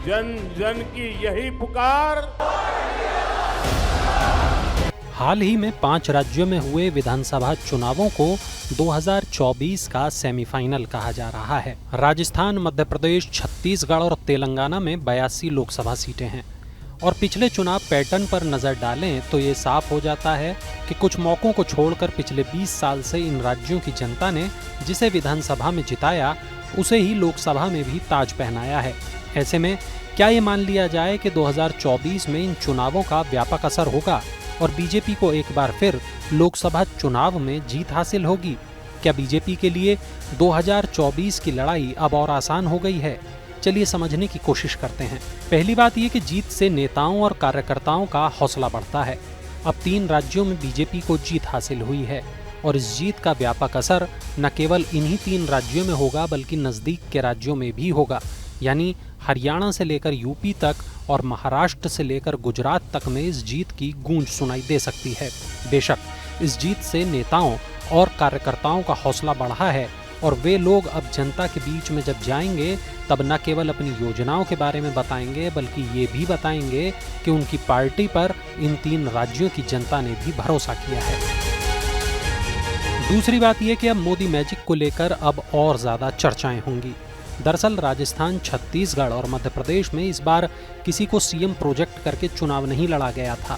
जन जन की यही पुकार। हाल ही में 5 राज्यों में हुए विधानसभा चुनावों को 2024 का सेमीफाइनल कहा जा रहा है। राजस्थान, मध्य प्रदेश, छत्तीसगढ़ और तेलंगाना में 82 लोकसभा सीटें हैं। और पिछले चुनाव पैटर्न पर नजर डालें तो ये साफ हो जाता है कि कुछ मौकों को छोड़कर पिछले 20 साल से इन राज्यों की जनता ने जिसे विधानसभा में जिताया उसे ही लोकसभा में भी ताज पहनाया है। ऐसे में क्या ये मान लिया जाए कि 2024 में इन चुनावों का व्यापक असर होगा और बीजेपी को एक बार फिर लोकसभा चुनाव में जीत हासिल होगी? क्या बीजेपी के लिए 2024 की लड़ाई अब और आसान हो गई है? चलिए समझने की कोशिश करते हैं। पहली बात यह कि जीत से नेताओं और कार्यकर्ताओं का हौसला बढ़ता है। अब 3 राज्यों में बीजेपी को जीत हासिल हुई है और इस जीत का व्यापक असर न केवल इन्हीं 3 राज्यों में होगा बल्कि नजदीक के राज्यों में भी होगा। यानी हरियाणा से लेकर यूपी तक और महाराष्ट्र से लेकर गुजरात तक में इस जीत की गूंज सुनाई दे सकती है। बेशक इस जीत से नेताओं और कार्यकर्ताओं का हौसला बढ़ा है और वे लोग अब जनता के बीच में जब जाएंगे तब न केवल अपनी योजनाओं के बारे में बताएंगे बल्कि ये भी बताएंगे कि उनकी पार्टी पर इन 3 राज्यों की जनता ने भी भरोसा किया है। दूसरी बात यह कि अब मोदी मैजिक को लेकर अब और ज्यादा चर्चाएं होंगी। दरअसल राजस्थान, छत्तीसगढ़ और मध्य प्रदेश में इस बार किसी को सीएम प्रोजेक्ट करके चुनाव नहीं लड़ा गया था।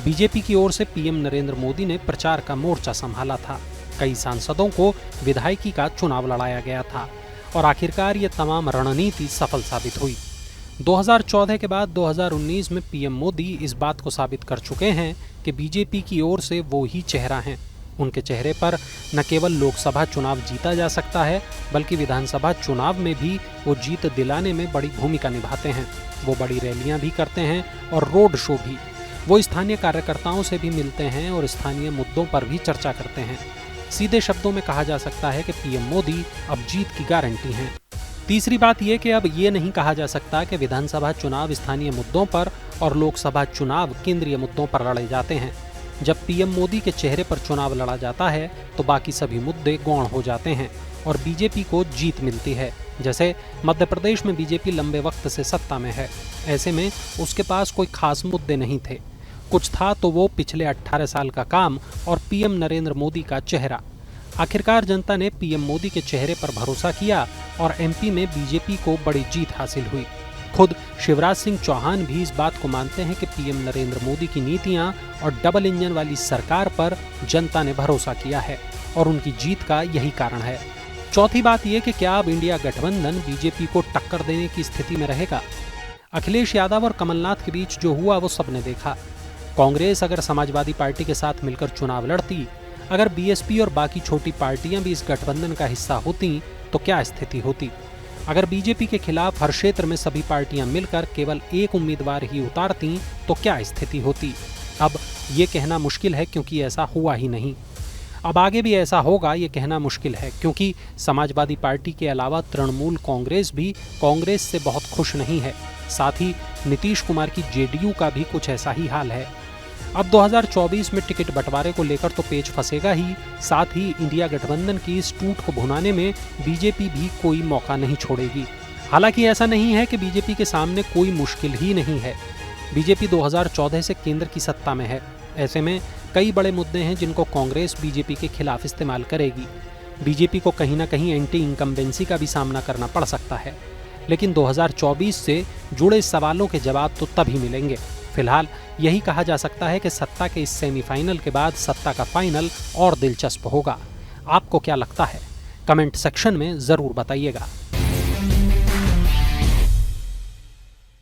बीजेपी की ओर से पीएम नरेंद्र मोदी ने प्रचार का मोर्चा संभाला था। कई सांसदों को विधायकी का चुनाव लड़ाया गया था और आखिरकार ये तमाम रणनीति सफल साबित हुई। 2014 के बाद 2019 में पीएम मोदी इस बात को साबित कर चुके हैं कि बीजेपी की ओर से वो ही चेहरा हैं। उनके चेहरे पर न केवल लोकसभा चुनाव जीता जा सकता है बल्कि विधानसभा चुनाव में भी वो जीत दिलाने में बड़ी भूमिका निभाते हैं। वो बड़ी रैलियां भी करते हैं और रोड शो भी। वो स्थानीय कार्यकर्ताओं से भी मिलते हैं और स्थानीय मुद्दों पर भी चर्चा करते हैं। सीधे शब्दों में कहा जा सकता है कि पीएम मोदी अब जीत की गारंटी हैं। तीसरी बात यह कि अब ये नहीं कहा जा सकता कि विधानसभा चुनाव स्थानीय मुद्दों पर और लोकसभा चुनाव केंद्रीय मुद्दों पर लड़े जाते हैं। जब पीएम मोदी के चेहरे पर चुनाव लड़ा जाता है तो बाकी सभी मुद्दे गौण हो जाते हैं और बीजेपी को जीत मिलती है। जैसे मध्य प्रदेश में बीजेपी लंबे वक्त से सत्ता में है, ऐसे में उसके पास कोई खास मुद्दे नहीं थे। कुछ था तो वो पिछले 18 साल का काम और पीएम नरेंद्र मोदी का चेहरा। आखिरकार जनता ने पीएम मोदी के चेहरे पर भरोसा किया और एमपी में बीजेपी को बड़ी जीत हासिल हुई। खुद शिवराज सिंह चौहान भी इस बात को मानते हैं कि पीएम नरेंद्र मोदी की नीतियां और डबल इंजन वाली सरकार पर जनता ने भरोसा किया है और उनकी जीत का यही कारण है। चौथी बात यह कि क्या अब इंडिया गठबंधन बीजेपी को टक्कर देने की स्थिति में रहेगा? अखिलेश यादव और कमलनाथ के बीच जो हुआ वो सबने देखा। कांग्रेस अगर समाजवादी पार्टी के साथ मिलकर चुनाव लड़ती, अगर बीएसपी और बाकी छोटी पार्टियां भी इस गठबंधन का हिस्सा होती तो क्या स्थिति होती? अगर बीजेपी के खिलाफ हर क्षेत्र में सभी पार्टियां मिलकर केवल एक उम्मीदवार ही उतारती तो क्या स्थिति होती? अब ये कहना मुश्किल है क्योंकि ऐसा हुआ ही नहीं। अब आगे भी ऐसा होगा ये कहना मुश्किल है क्योंकि समाजवादी पार्टी के अलावा तृणमूल कांग्रेस भी कांग्रेस से बहुत खुश नहीं है। साथ ही नीतीश कुमार की जेडीयू का भी कुछ ऐसा ही हाल है। अब 2024 में टिकट बंटवारे को लेकर तो पेच फंसेगा ही, साथ ही इंडिया गठबंधन की इस टूट को भुनाने में बीजेपी भी कोई मौका नहीं छोड़ेगी। हालांकि ऐसा नहीं है कि बीजेपी के सामने कोई मुश्किल ही नहीं है। बीजेपी 2014 से केंद्र की सत्ता में है। ऐसे में कई बड़े मुद्दे हैं जिनको कांग्रेस बीजेपी के खिलाफ इस्तेमाल करेगी। बीजेपी को कहीं ना कहीं एंटी इनकम्बेंसी का भी सामना करना पड़ सकता है, लेकिन 2024 से जुड़े सवालों के जवाब तो तभी मिलेंगे। फिलहाल यही कहा जा सकता है कि सत्ता के इस सेमीफाइनल के बाद सत्ता का फाइनल और दिलचस्प होगा। आपको क्या लगता है? कमेंट सेक्शन में जरूर बताइएगा।